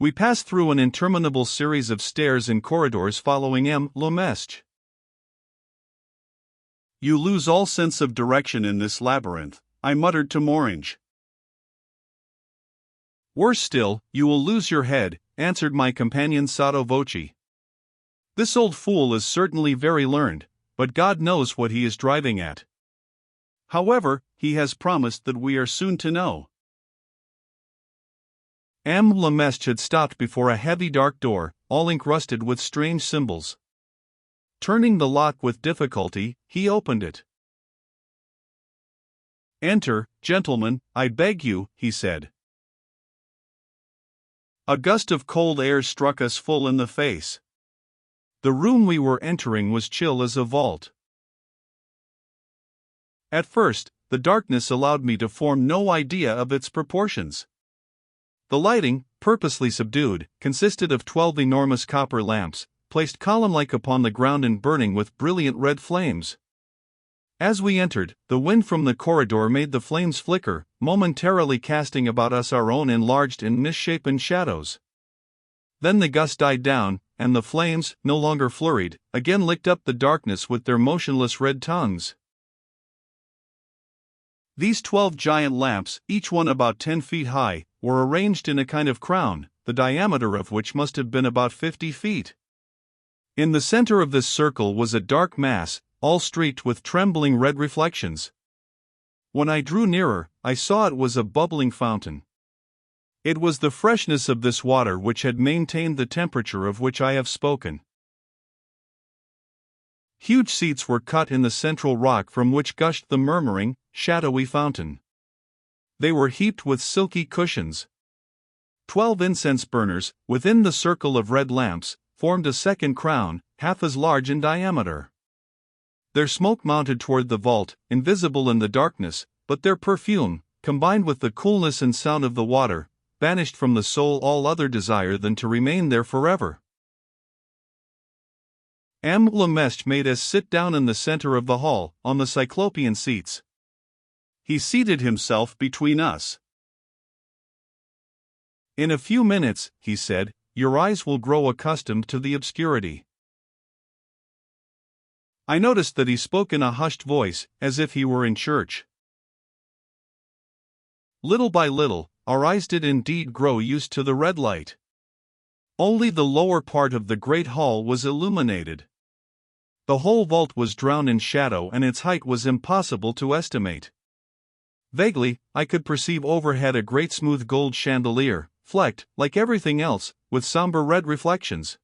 We passed through an interminable series of stairs and corridors following le Mestre. You lose all sense of direction in this labyrinth, I muttered to Morange. Worse still, you will lose your head, answered my companion sotto voce. This old fool is certainly very learned, but God knows what he is driving at. However, he has promised that we are soon to know. Le Mestre had stopped before a heavy dark door, all encrusted with strange symbols. Turning the lock with difficulty, he opened it. Enter, gentlemen, I beg you, he said. A gust of cold air struck us full in the face. The room we were entering was chill as a vault. At first, the darkness allowed me to form no idea of its proportions. The lighting, purposely subdued, consisted of 12 enormous copper lamps, placed column-like upon the ground and burning with brilliant red flames. As we entered, the wind from the corridor made the flames flicker, momentarily casting about us our own enlarged and misshapen shadows. Then the gust died down, and the flames, no longer flurried, again licked up the darkness with their motionless red tongues. These 12 giant lamps, each one about 10 feet high, were arranged in a kind of crown, the diameter of which must have been about 50 feet. In the center of this circle was a dark mass, all streaked with trembling red reflections. When I drew nearer, I saw it was a bubbling fountain. It was the freshness of this water which had maintained the temperature of which I have spoken. Huge seats were cut in the central rock from which gushed the murmuring, shadowy fountain. They were heaped with silky cushions. 12 incense burners, within the circle of red lamps, formed a second crown, half as large in diameter. Their smoke mounted toward the vault, invisible in the darkness, but their perfume, combined with the coolness and sound of the water, banished from the soul all other desire than to remain there forever. Le Mestre made us sit down in the center of the hall, on the cyclopean seats. He seated himself between us. In a few minutes, he said, your eyes will grow accustomed to the obscurity. I noticed that he spoke in a hushed voice, as if he were in church. Little by little, our eyes did indeed grow used to the red light. Only the lower part of the great hall was illuminated. The whole vault was drowned in shadow and its height was impossible to estimate. Vaguely, I could perceive overhead a great smooth gold chandelier, flecked, like everything else, with somber red reflections.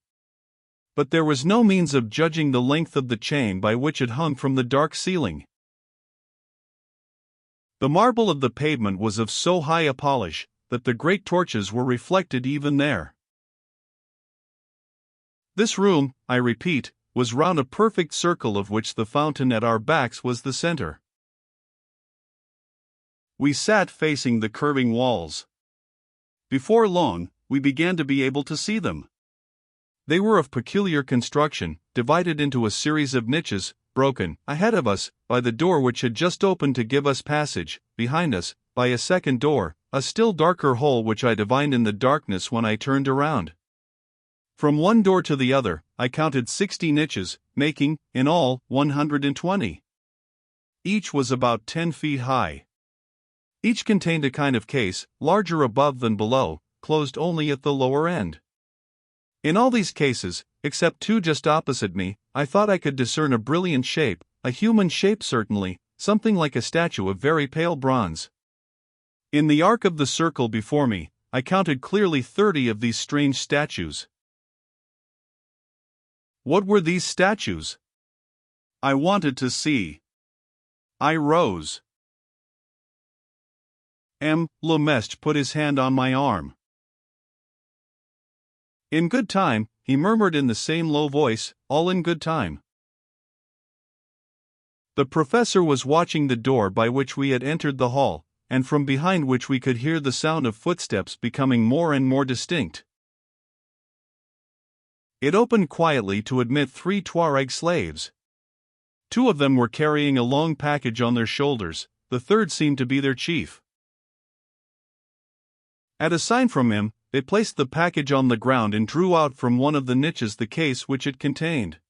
But there was no means of judging the length of the chain by which it hung from the dark ceiling. The marble of the pavement was of so high a polish, that the great torches were reflected even there. This room, I repeat, was round a perfect circle of which the fountain at our backs was the center. We sat facing the curving walls. Before long, we began to be able to see them. They were of peculiar construction, divided into a series of niches, broken, ahead of us, by the door which had just opened to give us passage, behind us, by a second door, a still darker hole which I divined in the darkness when I turned around. From one door to the other, I counted 60 niches, making, in all, 120. Each was about 10 feet high. Each contained a kind of case, larger above than below, closed only at the lower end. In all these cases, except two just opposite me, I thought I could discern a brilliant shape, a human shape certainly, something like a statue of very pale bronze. In the arc of the circle before me, I counted clearly 30 of these strange statues. What were these statues? I wanted to see. I rose. Le Mestre put his hand on my arm. In good time, he murmured in the same low voice, all in good time. The professor was watching the door by which we had entered the hall, and from behind which we could hear the sound of footsteps becoming more and more distinct. It opened quietly to admit 3 Tuareg slaves. 2 of them were carrying a long package on their shoulders, the third seemed to be their chief. At a sign from him, they placed the package on the ground and drew out from one of the niches the case which it contained.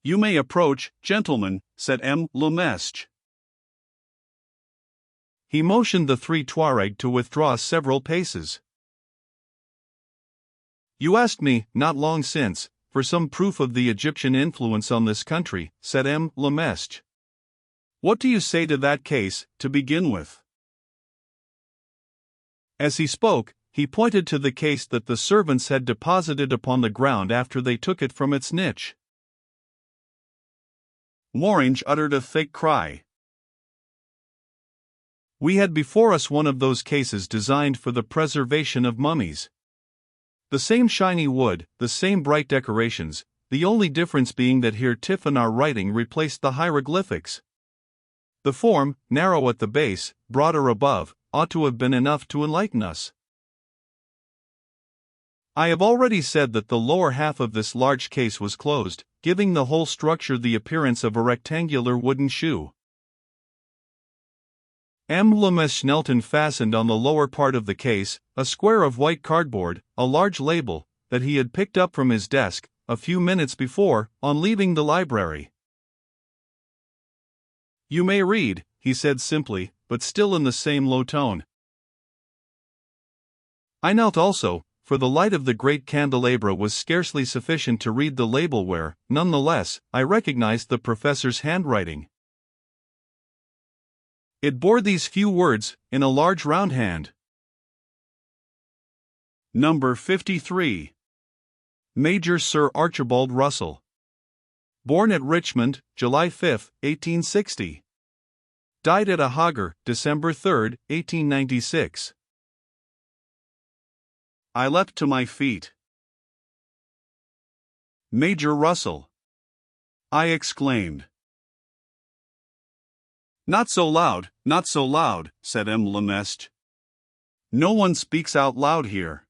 "You may approach, gentlemen," said M. Lemestre. He motioned the three Tuareg to withdraw several paces. "You asked me, not long since, for some proof of the Egyptian influence on this country," said M. Lemestre. "What do you say to that case, to begin with?" As he spoke, he pointed to the case that the servants had deposited upon the ground after they took it from its niche. Morange uttered a thick cry. We had before us one of those cases designed for the preservation of mummies. The same shiny wood, the same bright decorations, the only difference being that here Tifinagh writing replaced the hieroglyphics. The form, narrow at the base, broader above, ought to have been enough to enlighten us. I have already said that the lower half of this large case was closed, giving the whole structure the appearance of a rectangular wooden shoe. M. Lemestre knelt and fastened on the lower part of the case a square of white cardboard, a large label, that he had picked up from his desk, a few minutes before, on leaving the library. "You may read," he said simply, but still in the same low tone. I knelt also, for the light of the great candelabra was scarcely sufficient to read the label where, nonetheless, I recognized the professor's handwriting. It bore these few words, in a large round hand. Number 53. Major Sir Archibald Russell. Born at Richmond, July 5, 1860. Died at Ahaggar, December 3, 1896. I leapt to my feet. "Major Russell!" I exclaimed. "Not so loud, not so loud," said M. Lemestre. "No one speaks out loud here."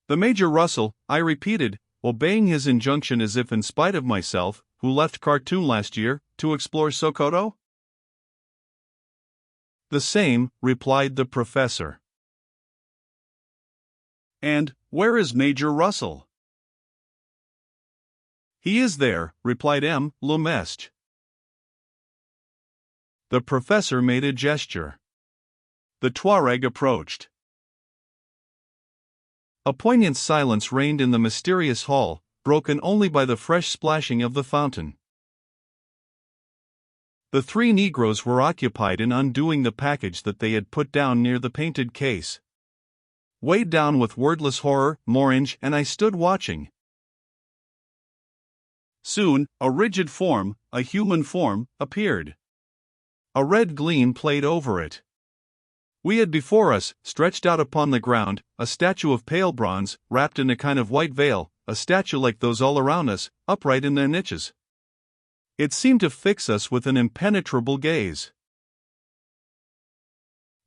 "The Major Russell," I repeated, obeying his injunction as if in spite of myself, "who left Khartoum last year, to explore Sokoto?" "The same," replied the professor. "And where is Major Russell?" "He is there," replied M. Lemestre. The professor made a gesture. The Tuareg approached. A poignant silence reigned in the mysterious hall, broken only by the fresh splashing of the fountain. The three Negroes were occupied in undoing the package that they had put down near the painted case. Weighed down with wordless horror, Morange and I stood watching. Soon, a rigid form, a human form, appeared. A red gleam played over it. We had before us, stretched out upon the ground, a statue of pale bronze, wrapped in a kind of white veil, a statue like those all around us, upright in their niches. It seemed to fix us with an impenetrable gaze.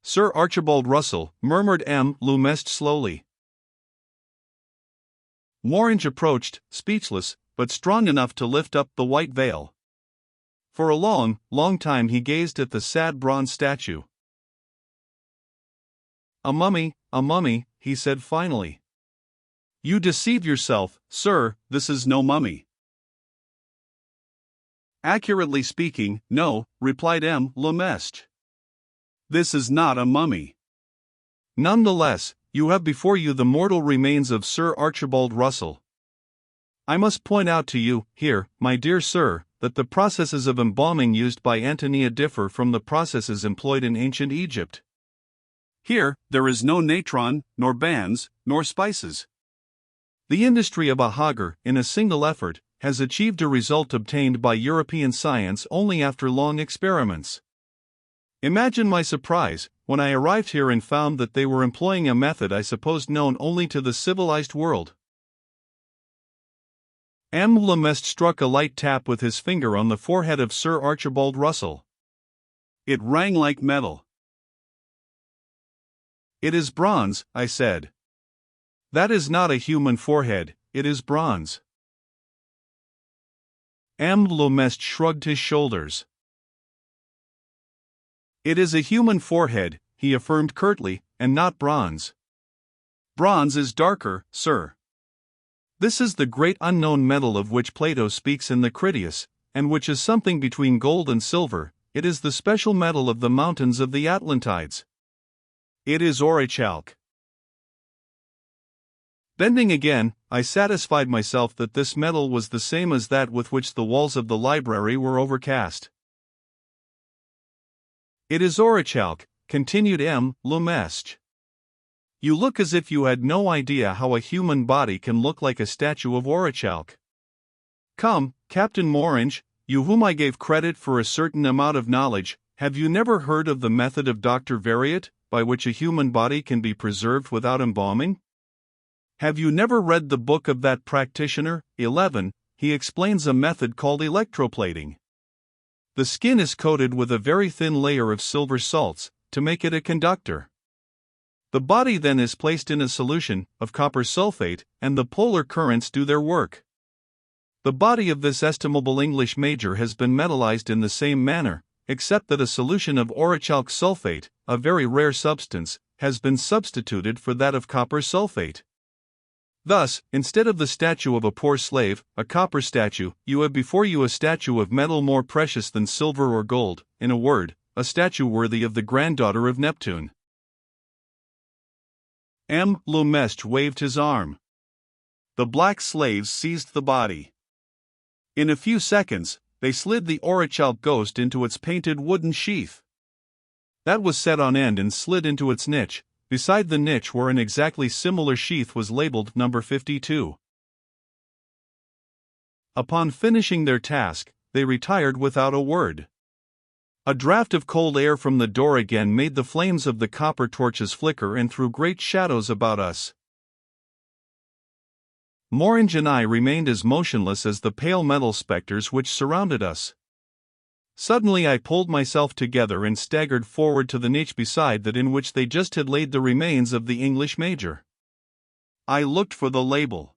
"Sir Archibald Russell," murmured M. Lemestre slowly. Morange approached, speechless, but strong enough to lift up the white veil. For a long, long time he gazed at the sad bronze statue. "A mummy, he said finally. "You deceive yourself, sir, this is no mummy." "Accurately speaking, no," replied M. Lemestre. "This is not a mummy." "Nonetheless, you have before you the mortal remains of Sir Archibald Russell. I must point out to you, here, my dear sir, that the processes of embalming used by Antonia differ from the processes employed in ancient Egypt. Here, there is no natron, nor bands, nor spices. The industry of Ahaggar, in a single effort, has achieved a result obtained by European science only after long experiments. Imagine my surprise, when I arrived here and found that they were employing a method I supposed known only to the civilized world." M. Lemestre struck a light tap with his finger on the forehead of Sir Archibald Russell. It rang like metal. "It is bronze," I said. "That is not a human forehead, it is bronze." M. Lemestre shrugged his shoulders. "It is a human forehead, he affirmed curtly, and not bronze. Bronze is darker, sir. This is the great unknown metal of which Plato speaks in the Critias, and which is something between gold and silver. It is the special metal of the mountains of the Atlantides. It is orichalc. Bending again, I satisfied myself that this metal was the same as that with which the walls of the library were overcast. It is orichalc, continued M. Lemestre. You look as if you had no idea how a human body can look like a statue of orichalc. Come, Captain Morange, you whom I gave credit for a certain amount of knowledge, have you never heard of the method of Dr. Variat, by which a human body can be preserved without embalming? Have you never read the book of that practitioner? 11. He explains a method called electroplating. The skin is coated with a very thin layer of silver salts, to make it a conductor. The body then is placed in a solution of copper sulfate, and the polar currents do their work. The body of this estimable English major has been metallized in the same manner, except that a solution of orichalc sulfate, a very rare substance, has been substituted for that of copper sulfate. Thus, instead of the statue of a poor slave, a copper statue, you have before you a statue of metal more precious than silver or gold, in a word, a statue worthy of the granddaughter of Neptune. M. Lemestre waved his arm. The black slaves seized the body. In a few seconds, they slid the orichalc ghost into its painted wooden sheath. That was set on end and slid into its niche, beside the niche where an exactly similar sheath was labeled number 52. Upon finishing their task, they retired without a word. A draught of cold air from the door again made the flames of the copper torches flicker and threw great shadows about us. Morange and I remained as motionless as the pale metal specters which surrounded us. Suddenly I pulled myself together and staggered forward to the niche beside that in which they just had laid the remains of the English major. I looked for the label.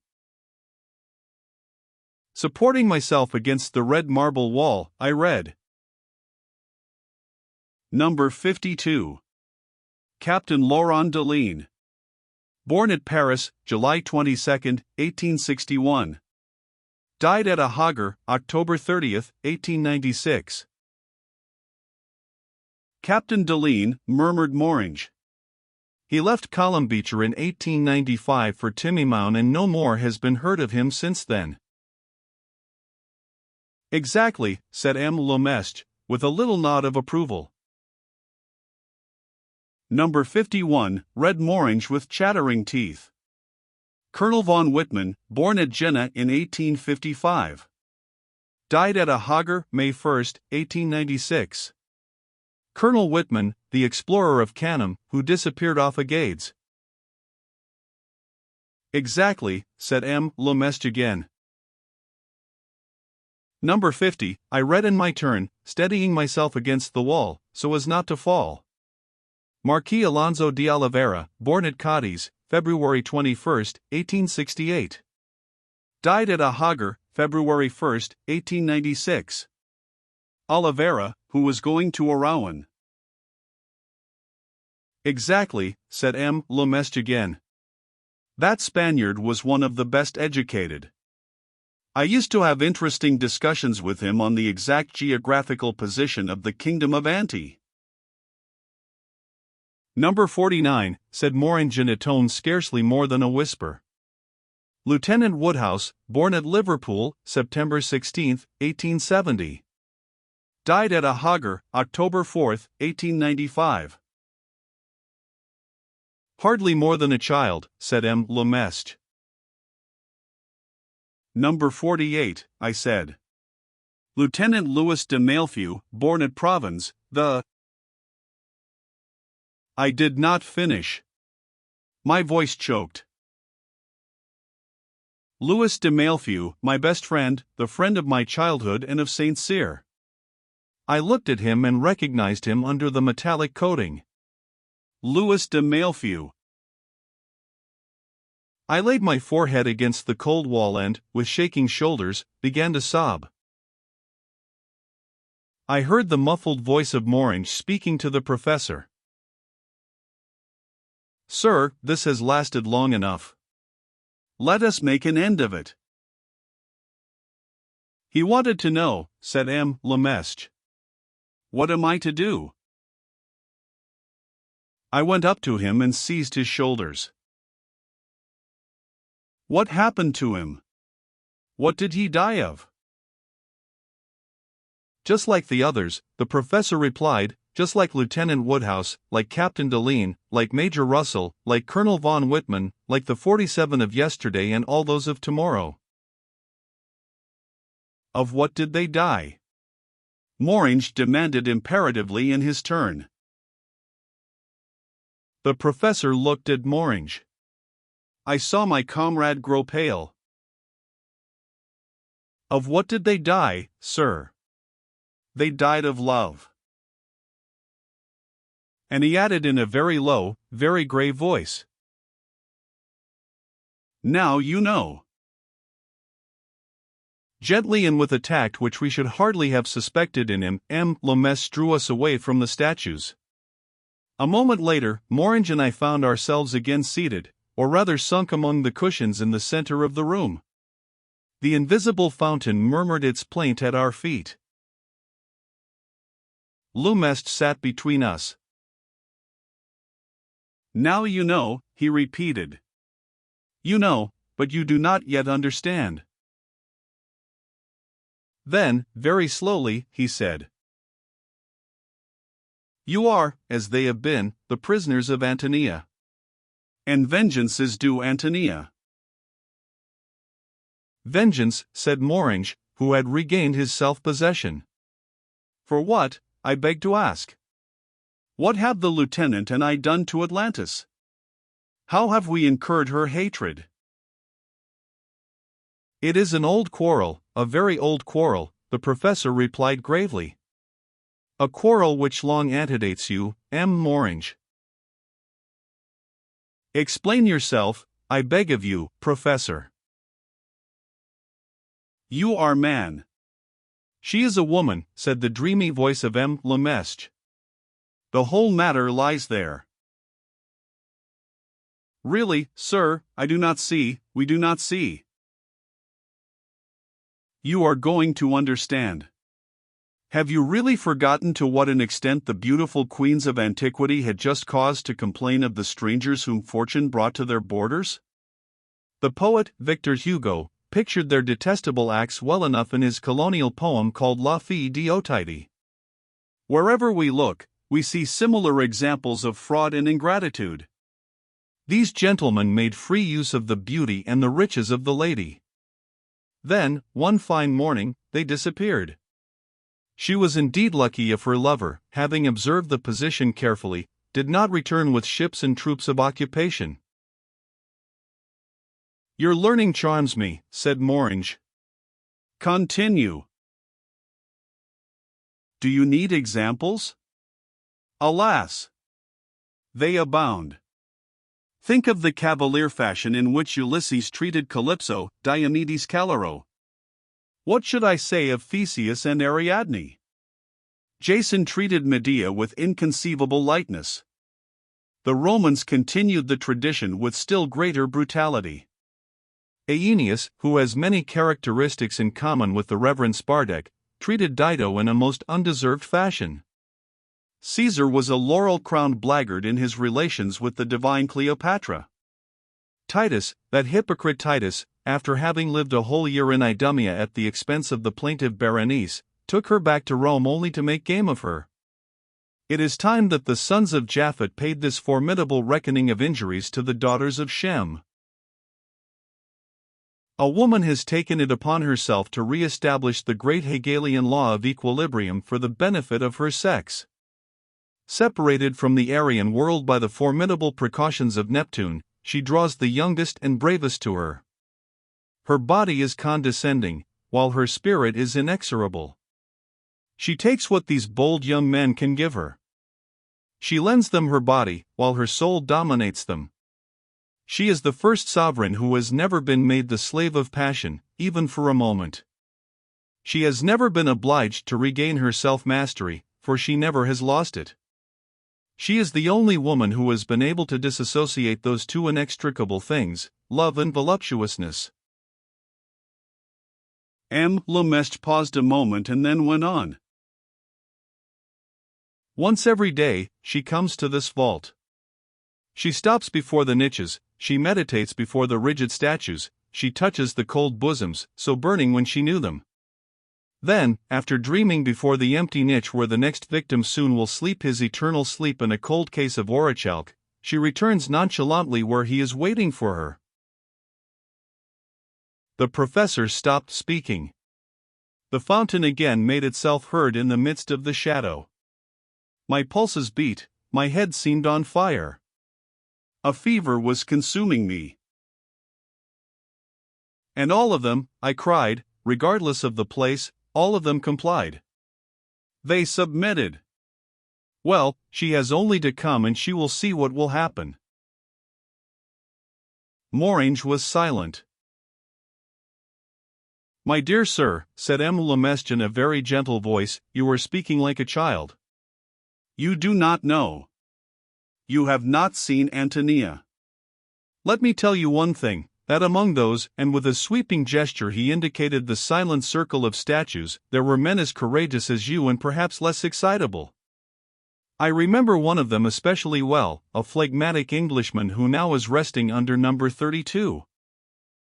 Supporting myself against the red marble wall, I read, Number 52. Captain Laurent Deline. Born at Paris, July 22, 1861. Died at a Hagar, October 30, 1896. Captain Deline, murmured Morange. He left Columbeacher in 1895 for Timimoun and no more has been heard of him since then. Exactly, said M. Lemestre, with a little nod of approval. Number 51, read Morange with chattering teeth. Colonel von Wittmann, born at Jena in 1855. Died at a Hagar, May 1, 1896. Colonel Wittmann, the explorer of Canum, who disappeared off Agades. Exactly, said M. Lemestre again. Number 50, I read in my turn, steadying myself against the wall, so as not to fall. Marquis Alonso de Oliveira, born at Cadiz, February 21, 1868. Died at a Hagar, February 1, 1896. Oliveira, who was going to Arawan. Exactly, said M. Lemestre again. That Spaniard was one of the best educated. I used to have interesting discussions with him on the exact geographical position of the kingdom of Anti. Number 49, said Morange in a tone scarcely more than a whisper. Lieutenant Woodhouse, born at Liverpool, September 16, 1870. Died at a Hagar, October 4, 1895. Hardly more than a child, said M. Lemestre. Number 48, I said. Lieutenant Louis de Malefeu, born at Provence, the... I did not finish. My voice choked. Louis de Malefeu, my best friend, the friend of my childhood and of Saint Cyr. I looked at him and recognized him under the metallic coating. Louis de Malefeu. I laid my forehead against the cold wall and, with shaking shoulders, began to sob. I heard the muffled voice of Morange speaking to the professor. Sir, this has lasted long enough. Let us make an end of it. He wanted to know, said M. Lemestre. What am I to do? I went up to him and seized his shoulders. What happened to him? What did he die of? Just like the others, the professor replied, just like Lieutenant Woodhouse, like Captain Deline, like Major Russell, like Colonel von Whitman, like the 47 of yesterday and all those of tomorrow. Of what did they die? Morange demanded imperatively in his turn. The professor looked at Morange. I saw my comrade grow pale. Of what did they die, sir? They died of love. And he added in a very low, very grave voice. Now you know. Gently and with a tact which we should hardly have suspected in him, M. Lemestre drew us away from the statues. A moment later, Morange and I found ourselves again seated, or rather sunk among the cushions in the center of the room. The invisible fountain murmured its plaint at our feet. Lemestre sat between us. Now you know, he repeated. You know, but you do not yet understand. Then, very slowly, he said, You are, as they have been, the prisoners of Antonia. And vengeance is due Antonia. Vengeance, said Morange, who had regained his self-possession. For what, I beg to ask? What have the lieutenant and I done to Atlantis? How have we incurred her hatred? It is an old quarrel, a very old quarrel, the professor replied gravely. A quarrel which long antedates you, M. Morange. Explain yourself, I beg of you, professor. You are man. She is a woman, said the dreamy voice of M. Lemestre. The whole matter lies there. Really, sir, I do not see, we do not see. You are going to understand. Have you really forgotten to what an extent the beautiful queens of antiquity had just cause to complain of the strangers whom fortune brought to their borders? The poet, Victor Hugo, pictured their detestable acts well enough in his colonial poem called La Fille d'Otidi. Wherever we look, we see similar examples of fraud and ingratitude. These gentlemen made free use of the beauty and the riches of the lady. Then, one fine morning, they disappeared. She was indeed lucky if her lover, having observed the position carefully, did not return with ships and troops of occupation. Your learning charms me, said Morange. Continue. Do you need examples? Alas! They abound. Think of the cavalier fashion in which Ulysses treated Calypso, Diomedes Calero. What should I say of Theseus and Ariadne? Jason treated Medea with inconceivable lightness. The Romans continued the tradition with still greater brutality. Aeneas, who has many characteristics in common with the Reverend Spartak, treated Dido in a most undeserved fashion. Caesar was a laurel-crowned blackguard in his relations with the divine Cleopatra. Titus, that hypocrite Titus, after having lived a whole year in Idumea at the expense of the plaintive Berenice, took her back to Rome only to make game of her. It is time that the sons of Japhet paid this formidable reckoning of injuries to the daughters of Shem. A woman has taken it upon herself to re-establish the great Hegelian law of equilibrium for the benefit of her sex. Separated from the Aryan world by the formidable precautions of Neptune, she draws the youngest and bravest to her. Her body is condescending, while her spirit is inexorable. She takes what these bold young men can give her. She lends them her body, while her soul dominates them. She is the first sovereign who has never been made the slave of passion, even for a moment. She has never been obliged to regain her self-mastery, for she never has lost it. She is the only woman who has been able to disassociate those two inextricable things, love and voluptuousness. M. Lemestre paused a moment and then went on. Once every day, she comes to this vault. She stops before the niches, she meditates before the rigid statues, she touches the cold bosoms, so burning when she knew them. Then, after dreaming before the empty niche where the next victim soon will sleep his eternal sleep in a cold case of orichalk, she returns nonchalantly where he is waiting for her. The professor stopped speaking. The fountain again made itself heard in the midst of the shadow. My pulses beat, my head seemed on fire. A fever was consuming me. And all of them, I cried, regardless of the place, all of them complied. They submitted. Well, she has only to come and she will see what will happen. Morange was silent. My dear sir, said M. Lemestre in a very gentle voice, you are speaking like a child. You do not know. You have not seen Antonia. Let me tell you one thing, that among those, and with a sweeping gesture he indicated the silent circle of statues, there were men as courageous as you and perhaps less excitable. I remember one of them especially well, a phlegmatic Englishman who now is resting under number 32.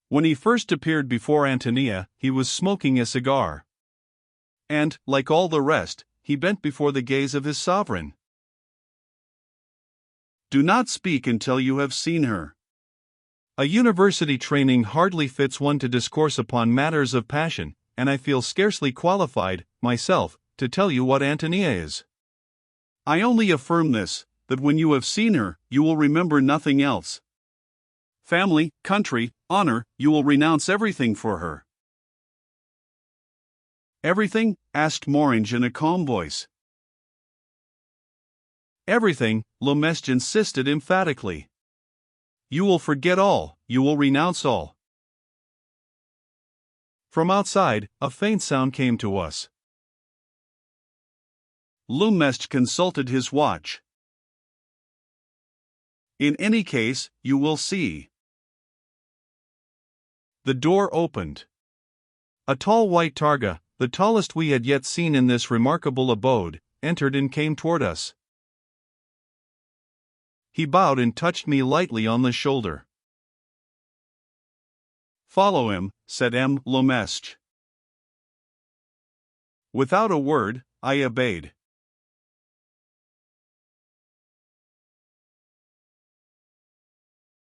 When he first appeared before Antonia, he was smoking a cigar. And, like all the rest, he bent before the gaze of his sovereign. Do not speak until you have seen her. A university training hardly fits one to discourse upon matters of passion, and I feel scarcely qualified, myself, to tell you what Antonia is. I only affirm this, that when you have seen her, you will remember nothing else. Family, country, honor, you will renounce everything for her. Everything? Asked Morange in a calm voice. Everything, Lemestre insisted emphatically. You will forget all, you will renounce all. From outside, a faint sound came to us. Lemestre consulted his watch. In any case, you will see. The door opened. A tall white targa, the tallest we had yet seen in this remarkable abode, entered and came toward us. He bowed and touched me lightly on the shoulder. Follow him, said M. Lemestre. Without a word, I obeyed.